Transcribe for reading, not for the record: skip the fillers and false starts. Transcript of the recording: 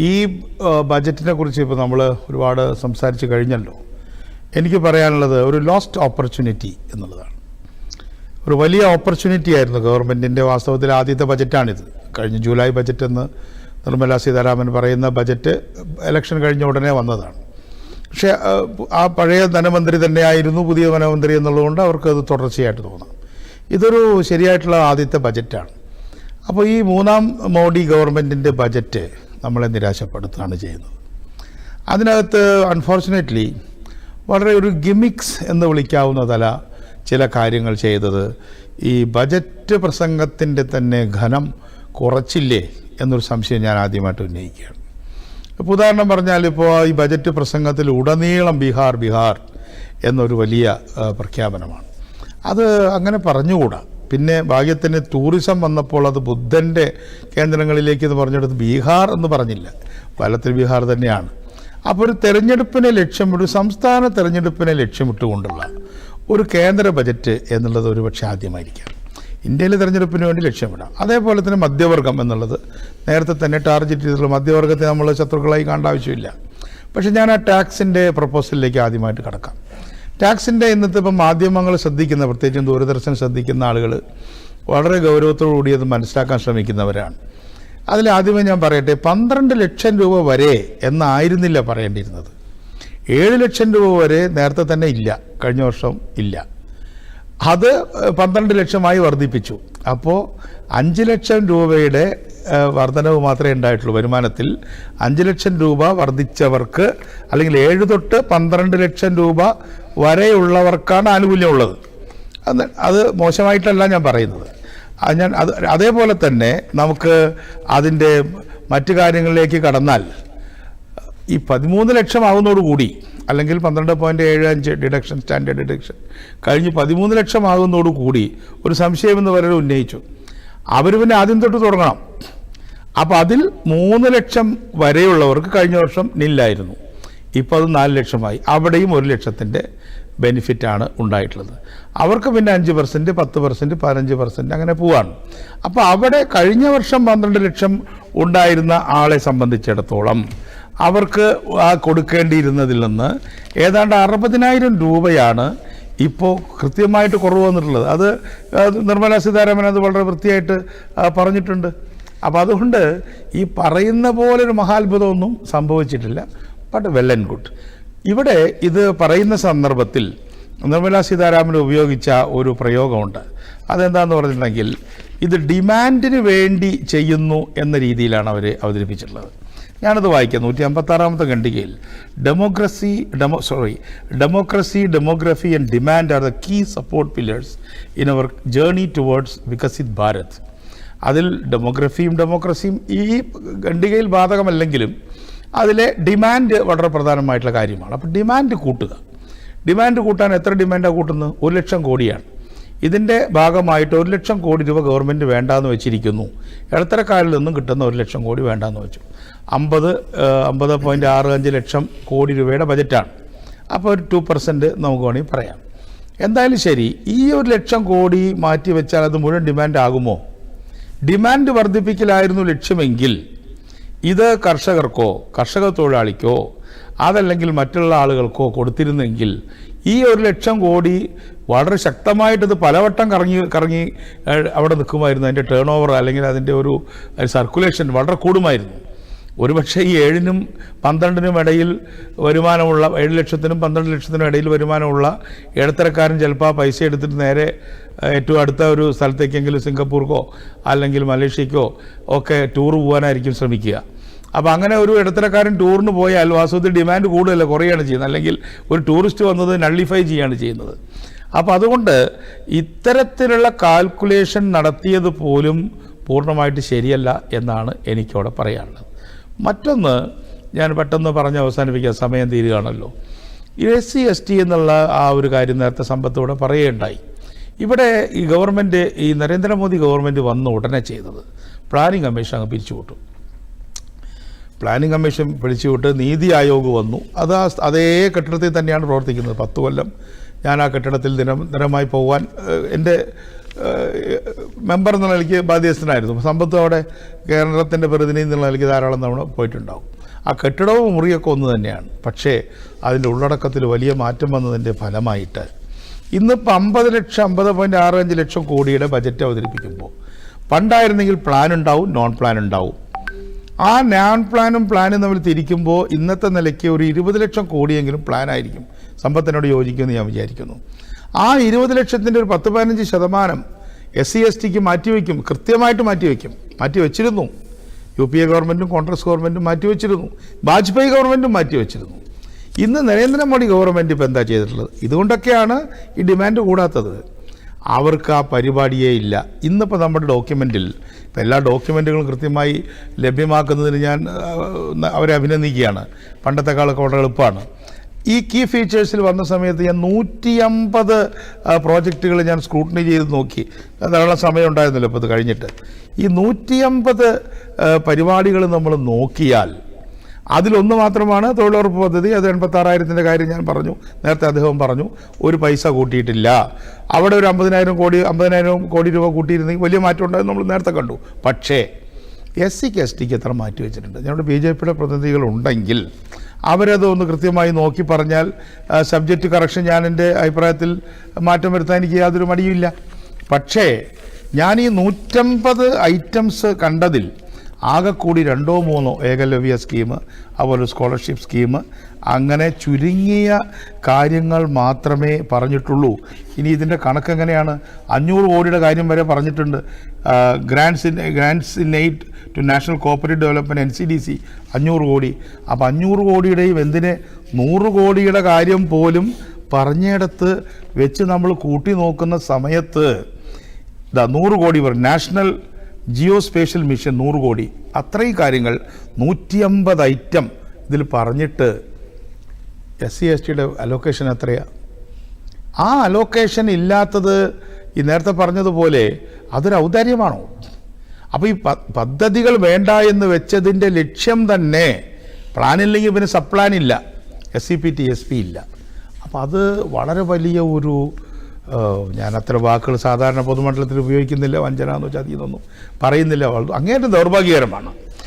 ഈ ബജറ്റിനെ കുറിച്ച് ഇപ്പോൾ നമ്മൾ ഒരുപാട് സംസാരിച്ച് കഴിഞ്ഞല്ലോ. എനിക്ക് പറയാനുള്ളത് ഒരു ലോസ്റ്റ് ഓപ്പർച്യൂണിറ്റി എന്നുള്ളതാണ്. ഒരു വലിയ ഓപ്പർച്യൂണിറ്റി ആയിരുന്നു ഗവൺമെൻറ്റിൻ്റെ. വാസ്തവത്തിൽ ആദ്യത്തെ ബജറ്റാണിത്. കഴിഞ്ഞ ജൂലൈ ബജറ്റ് എന്ന് നിർമ്മല സീതാരാമൻ പറയുന്ന ബജറ്റ് ഇലക്ഷൻ കഴിഞ്ഞ ഉടനെ വന്നതാണ്. പക്ഷേ ആ പഴയ ധനമന്ത്രി തന്നെയായിരുന്നു പുതിയ ധനമന്ത്രി എന്നുള്ളതുകൊണ്ട് അവർക്ക് അത് തുടർച്ചയായിട്ട് തോന്നാം. ഇതൊരു ശരിയായിട്ടുള്ള ആദ്യത്തെ ബജറ്റാണ്. അപ്പോൾ ഈ മൂന്നാം മോഡി ഗവൺമെൻറ്റിൻ്റെ ബജറ്റ് നമ്മളെ നിരാശപ്പെടുത്തുകയാണ് ചെയ്യുന്നത്. അതിനകത്ത് അൺഫോർച്ചുനേറ്റ്ലി വളരെ ഒരു ഗിമിക്സ് എന്ന് വിളിക്കാവുന്ന ചില കാര്യങ്ങൾ ചെയ്തത് ഈ ബജറ്റ് പ്രസംഗത്തിൻ്റെ തന്നെ ഘനം കുറച്ചില്ലേ എന്നൊരു സംശയം ഞാൻ ആദ്യമായിട്ട് ഉന്നയിക്കുകയാണ്. ഇപ്പോൾ ഉദാഹരണം പറഞ്ഞാൽ, ഇപ്പോൾ ഈ ബജറ്റ് പ്രസംഗത്തിൽ ഉടനീളം ബീഹാർ എന്നൊരു വലിയ പ്രഖ്യാപനമാണ്. അത് അങ്ങനെ പറഞ്ഞുകൂടാ. പിന്നെ ഭാഗ്യത്തിന് ടൂറിസം വന്നപ്പോൾ അത് ബുദ്ധൻ്റെ കേന്ദ്രങ്ങളിലേക്ക് എന്ന് പറഞ്ഞെടുത്ത് ബീഹാർ എന്ന് പറഞ്ഞില്ല, ഫലത്തിൽ ബീഹാർ തന്നെയാണ്. അപ്പോൾ ഒരു തെരഞ്ഞെടുപ്പിനെ ഒരു സംസ്ഥാന തെരഞ്ഞെടുപ്പിനെ ലക്ഷ്യമിട്ടുകൊണ്ടുള്ള ഒരു കേന്ദ്ര ബജറ്റ് എന്നുള്ളത് ഒരുപക്ഷെ ആദ്യമായിരിക്കാം. ഇന്ത്യയിലെ തെരഞ്ഞെടുപ്പിന് വേണ്ടി ലക്ഷ്യമിടാം. അതേപോലെ തന്നെ മധ്യവർഗം എന്നുള്ളത് നേരത്തെ തന്നെ ടാർഗറ്റ് ചെയ്തിട്ടുള്ള മധ്യവർഗത്തെ നമ്മൾ ശത്രുക്കളായി കാണേണ്ട ആവശ്യമില്ല. പക്ഷേ ഞാൻ ആ ടാക്സിൻ്റെ പ്രപ്പോസലിലേക്ക് ആദ്യമായിട്ട് കടക്കാം. ടാക്സിൻ്റെ ഇന്നത്തെ ഇപ്പം മാധ്യമങ്ങൾ ശ്രദ്ധിക്കുന്ന, പ്രത്യേകിച്ചും ദൂരദർശൻ ശ്രദ്ധിക്കുന്ന ആളുകൾ വളരെ ഗൗരവത്തോടുകൂടി അത് മനസ്സിലാക്കാൻ ശ്രമിക്കുന്നവരാണ്. അതിലാദ്യമേ ഞാൻ പറയട്ടെ, 12 ലക്ഷം രൂപ വരെ എന്നായിരുന്നില്ല പറയേണ്ടിയിരുന്നത്. 7 ലക്ഷം രൂപ വരെ നേരത്തെ തന്നെ ഇല്ല, കഴിഞ്ഞ വർഷം ഇല്ല. അത് 12 ലക്ഷമായി വർദ്ധിപ്പിച്ചു. അപ്പോൾ 5 ലക്ഷം രൂപയുടെ വർധനവ് മാത്രമേ ഉണ്ടായിട്ടുള്ളൂ. വരുമാനത്തിൽ 5 ലക്ഷം രൂപ വർദ്ധിച്ചവർക്ക്, അല്ലെങ്കിൽ 7 തൊട്ട് 12 ലക്ഷം രൂപ വരെയുള്ളവർക്കാണ് ആനുകൂല്യമുള്ളത്. അത് മോശമായിട്ടല്ല ഞാൻ പറയുന്നത്. അതേപോലെ തന്നെ നമുക്ക് അതിൻ്റെ മറ്റു കാര്യങ്ങളിലേക്ക് കടന്നാൽ ഈ 13 ലക്ഷം ആകുന്നതോടുകൂടി, അല്ലെങ്കിൽ 12.75 ഡിഡക്ഷൻ, സ്റ്റാൻഡേർഡ് ഡിഡക്ഷൻ കഴിഞ്ഞ് 13 ലക്ഷം ആകുന്നതോടുകൂടി ഒരു സംശയമെന്ന് പറയുന്നത് ഉന്നയിച്ചു. അവർ പിന്നെ ആദ്യം തൊട്ട് തുടങ്ങണം. അപ്പോൾ അതിൽ 3 ലക്ഷം വരെയുള്ളവർക്ക് കഴിഞ്ഞ വർഷം നില്ലായിരുന്നു. ഇപ്പോൾ അത് 4 ലക്ഷമായി. അവിടെയും 1 ലക്ഷത്തിൻ്റെ ബെനിഫിറ്റാണ് ഉണ്ടായിട്ടുള്ളത്. അവർക്ക് പിന്നെ 5%, 10%, 15% അങ്ങനെ പോവാണ്. അപ്പോൾ അവിടെ കഴിഞ്ഞ വർഷം 12 ലക്ഷം ഉണ്ടായിരുന്ന ആളെ സംബന്ധിച്ചിടത്തോളം അവർക്ക് കൊടുക്കേണ്ടിയിരുന്നതിൽ നിന്ന് ഏതാണ്ട് 60,000 രൂപയാണ് ഇപ്പോൾ കൃത്യമായിട്ട് കുറവ് വന്നിട്ടുള്ളത്. അത് നിർമ്മല സീതാരാമൻ അത് വളരെ വൃത്തിയായിട്ട് പറഞ്ഞിട്ടുണ്ട്. അപ്പോൾ അതുകൊണ്ട് ഈ പറയുന്ന പോലൊരു മഹാത്ഭുതമൊന്നും സംഭവിച്ചിട്ടില്ല. But well and good. ഇവിടെ ഇത് പറയുന്ന സന്ദർഭത്തിൽ നിർമ്മല സീതാരാമൻ ഉപയോഗിച്ച ഒരു പ്രയോഗമുണ്ട്. അതെന്താണെന്ന് പറഞ്ഞിട്ടുണ്ടെങ്കിൽ, ഇത് ഡിമാൻഡിന് വേണ്ടി ചെയ്യുന്നു എന്ന രീതിയിലാണ് അവർ അവതരിപ്പിച്ചിട്ടുള്ളത്. ഞാനത് വായിക്കാം. 156ാമത്തെ ഖണ്ഡികയിൽ democracy and demand are the key support pillars in our journey towards Viksit Bharat. അതിൽ ഡെമോക്രസിയും ഈ ഖണ്ഡികയിൽ ബാധകമല്ലെങ്കിലും അതിലെ ഡിമാൻഡ് വളരെ പ്രധാനമായിട്ടുള്ള കാര്യമാണ്. അപ്പോൾ ഡിമാൻഡ് കൂട്ടാൻ എത്ര ഡിമാൻഡാണ് കൂട്ടുന്നത്? 1 ലക്ഷം കോടിയാണ്. ഇതിൻ്റെ ഭാഗമായിട്ട് 1 ലക്ഷം കോടി രൂപ ഗവൺമെൻറ് വേണ്ടാന്ന് വെച്ചിരിക്കുന്നു. ഇടത്തരക്കാരിൽ നിന്നും കിട്ടുന്ന 1 ലക്ഷം കോടി വേണ്ടാന്ന് വെച്ചു. 50.65 ലക്ഷം കോടി രൂപയുടെ ബജറ്റാണ്. അപ്പോൾ ഒരു 2% നമുക്ക് വേണമെങ്കിൽ പറയാം. എന്തായാലും ശരി, ഈ 1 ലക്ഷം കോടി മാറ്റി വെച്ചാൽ അത് മുഴുവൻ ഡിമാൻഡ് ആകുമോ? ഡിമാൻഡ് വർദ്ധിപ്പിക്കലായിരുന്നു ലക്ഷ്യമെങ്കിൽ ഇത് കർഷക തൊഴിലാളിക്കോ അതല്ലെങ്കിൽ മറ്റുള്ള ആളുകൾക്കോ കൊടുത്തിരുന്നെങ്കിൽ ഈ 1 ലക്ഷം കോടി വളരെ ശക്തമായിട്ടത് പലവട്ടം കറങ്ങി അവിടെ നിൽക്കുമായിരുന്നു. അതിൻ്റെ ടേൺ ഓവർ അല്ലെങ്കിൽ അതിൻ്റെ ഒരു സർക്കുലേഷൻ വളരെ കൂടുമായിരുന്നു. ഒരുപക്ഷെ ഈ 7-നും 12-നും ഇടയിൽ വരുമാനമുള്ള, 7 ലക്ഷത്തിനും 12 ലക്ഷത്തിനും ഇടയിൽ വരുമാനമുള്ള ഇടത്തരക്കാരൻ ചിലപ്പോൾ ആ പൈസ എടുത്തിട്ട് നേരെ ഏറ്റവും അടുത്ത ഒരു സ്ഥലത്തേക്കെങ്കിലും സിംഗപ്പൂർക്കോ അല്ലെങ്കിൽ മലേഷ്യക്കോ ഒക്കെ ടൂർ പോകാനായിരിക്കും ശ്രമിക്കുക. അപ്പോൾ അങ്ങനെ ഒരു ഇടത്തരക്കാരൻ ടൂറിന് പോയാൽ വാസ്തവത്തിൽ ഡിമാൻഡ് കൂടുതലല്ല, കുറയാണ് ചെയ്യുന്നത്. അല്ലെങ്കിൽ ഒരു ടൂറിസ്റ്റ് വന്നത് നള്ളിഫൈ ചെയ്യുകയാണ് ചെയ്യുന്നത്. അപ്പോൾ അതുകൊണ്ട് ഇത്തരത്തിലുള്ള കാൽക്കുലേഷൻ നടത്തിയത് പോലും പൂർണ്ണമായിട്ട് ശരിയല്ല എന്നാണ് എനിക്കവിടെ പറയാനുള്ളത്. മറ്റൊന്ന് ഞാൻ പെട്ടെന്ന് പറഞ്ഞ് അവസാനിപ്പിക്കാൻ, സമയം തീരുകയാണല്ലോ. SC/ST എന്നുള്ള ആ ഒരു കാര്യം നേരത്തെ സമ്പത്തോടെ പറയുകയുണ്ടായി. ഇവിടെ ഈ ഗവൺമെൻറ്, ഈ നരേന്ദ്രമോദി ഗവൺമെൻറ് വന്ന ഉടനെ ചെയ്തത് പ്ലാനിംഗ് കമ്മീഷൻ അങ്ങ് പിരിച്ചുവിട്ടു. പ്ലാനിംഗ് കമ്മീഷൻ പിടിച്ചുവിട്ട് നീതി ആയോഗ് വന്നു. അത് അതേ കെട്ടിടത്തിൽ തന്നെയാണ് പ്രവർത്തിക്കുന്നത്. 10 കൊല്ലം ഞാൻ ആ കെട്ടിടത്തിൽ നിരന്തരമായി പോകാൻ എൻ്റെ മെമ്പർ എന്നുള്ള നിലയ്ക്ക് ബാധ്യസ്ഥനായിരുന്നു. സമ്പത്തും അവിടെ കേരളത്തിൻ്റെ പ്രതിനിധി എന്നുള്ള നിലയ്ക്ക് ധാരാളം തവണ പോയിട്ടുണ്ടാവും. ആ കെട്ടിടവും മുറിയൊക്കെ ഒന്ന് തന്നെയാണ്. പക്ഷേ അതിൻ്റെ ഉള്ളടക്കത്തിൽ വലിയ മാറ്റം വന്നതിൻ്റെ ഫലമായിട്ട് ഇന്നിപ്പോൾ 50.65 ലക്ഷം കോടിയുടെ ബജറ്റ് അവതരിപ്പിക്കുമ്പോൾ പണ്ടായിരുന്നെങ്കിൽ പ്ലാൻ ഉണ്ടാവും, നോൺ പ്ലാൻ ഉണ്ടാവും. ആ നോൺ പ്ലാനും പ്ലാനും തമ്മിൽ തിരിക്കുമ്പോൾ ഇന്നത്തെ നിലയ്ക്ക് ഒരു 20 ലക്ഷം കോടിയെങ്കിലും പ്ലാനായിരിക്കും. സമ്പത്തിനോട് യോജിക്കുമെന്ന് ഞാൻ വിചാരിക്കുന്നു. ആ 20 ലക്ഷത്തിൻ്റെ ഒരു 10-15% SC/STക്ക് മാറ്റിവെക്കും, കൃത്യമായിട്ട് മാറ്റിവെച്ചിരുന്നു. UPA ഗവൺമെൻറ്റും കോൺഗ്രസ് ഗവൺമെൻറ്റും മാറ്റിവെച്ചിരുന്നു, വാജ്പേയി ഗവൺമെൻറ്റും മാറ്റിവെച്ചിരുന്നു. ഇന്ന് നരേന്ദ്രമോദി ഗവൺമെൻറ് ഇപ്പോൾ എന്താ ചെയ്തിട്ടുള്ളത്? ഇതുകൊണ്ടൊക്കെയാണ് ഈ ഡിമാൻഡ് കൂടാത്തത്. അവർക്ക് ആ പരിപാടിയേ ഇല്ല. ഇന്നിപ്പോൾ നമ്മുടെ ഡോക്യുമെൻറ്റിൽ ഇപ്പോൾ എല്ലാ ഡോക്യുമെൻറ്റുകളും കൃത്യമായി ലഭ്യമാക്കുന്നതിന് ഞാൻ അവരെ അഭിനന്ദിക്കുകയാണ്. പണ്ടത്തെക്കാളൊക്കെ വളരെ എളുപ്പമാണ്. ഈ കീ ഫീച്ചേഴ്സിൽ വന്ന സമയത്ത് ഞാൻ 150 പ്രോജക്റ്റുകൾ ഞാൻ സ്ക്രൂട്ടിനി ചെയ്ത് നോക്കി. ധാരാളം സമയം ഉണ്ടായിരുന്നല്ലോ ഇപ്പോൾ ഇത് കഴിഞ്ഞിട്ട്. ഈ 150 പരിപാടികൾ നമ്മൾ നോക്കിയാൽ അതിലൊന്ന് മാത്രമാണ് തൊഴിലുറപ്പ് പദ്ധതി. അത് 86,000-ൻ്റെ കാര്യം ഞാൻ പറഞ്ഞു, നേരത്തെ അദ്ദേഹം പറഞ്ഞു. ഒരു പൈസ കൂട്ടിയിട്ടില്ല. അവിടെ ഒരു 50,000 കോടി രൂപ കൂട്ടിയിരുന്നെങ്കിൽ വലിയ മാറ്റം ഉണ്ടായെന്ന് നമ്മൾ നേരത്തെ കണ്ടു. പക്ഷേ SC/STക്ക് എത്ര മാറ്റി വെച്ചിട്ടുണ്ട്? ഞങ്ങളുടെ BJPയുടെ പ്രതിനിധികളുണ്ടെങ്കിൽ അവരതൊന്ന് കൃത്യമായി നോക്കി പറഞ്ഞാൽ സബ്ജക്റ്റ് കറക്ഷൻ ഞാൻ എൻ്റെ അഭിപ്രായത്തിൽ മാറ്റം വരുത്താൻ എനിക്ക് യാതൊരു മടിയുമില്ല. പക്ഷേ ഞാൻ ഈ 150 ഐറ്റംസ് കണ്ടതിൽ ആകെ കൂടി 2-3 ഏകലവ്യ സ്കീം, അതുപോലെ സ്കോളർഷിപ്പ് സ്കീം, അങ്ങനെ ചുരുങ്ങിയ കാര്യങ്ങൾ മാത്രമേ പറഞ്ഞിട്ടുള്ളൂ. ഇനി ഇതിൻ്റെ കണക്ക് എങ്ങനെയാണ്? 500 കോടിയുടെ കാര്യം വരെ പറഞ്ഞിട്ടുണ്ട്. Grants in aid to national cooperative development NCDC 500 കോടി. അപ്പോൾ 500 കോടിയുടെയും എന്തിന് 100 കോടിയുടെ കാര്യം പോലും പറഞ്ഞിടത്ത് വെച്ച് നമ്മൾ കൂട്ടി നോക്കുന്ന സമയത്ത് 100 കോടി പറയും. നാഷണൽ ജിയോസ്പേഷ്യൽ മിഷൻ 100 കോടി. അത്രയും കാര്യങ്ങൾ 150 ഐറ്റം ഇതിൽ പറഞ്ഞിട്ട് SC/STയുടെ അലോക്കേഷൻ എത്രയാണ്? ആ അലോക്കേഷൻ ഇല്ലാത്തത് ഈ നേരത്തെ പറഞ്ഞതുപോലെ അതൊരു ഔദാര്യമാണോ? അപ്പോൾ ഈ പദ്ധതികൾ വേണ്ട എന്ന് വെച്ചതിൻ്റെ ലക്ഷ്യം തന്നെ പ്ലാനില്ലെങ്കിൽ പിന്നെ സബ് പ്ലാൻ ഇല്ല, SCPT SP ഇല്ല. അപ്പോൾ അത് വളരെ വലിയ ഒരു ഞാൻ അത്ര വാക്കുകൾ സാധാരണ പൊതുമണ്ഡലത്തിൽ ഉപയോഗിക്കുന്നില്ല. വഞ്ചന എന്നോ ചതിയെന്നൊന്നും പറയുന്നില്ല. അങ്ങേയറ്റം ദൗർഭാഗ്യകരമാണ്.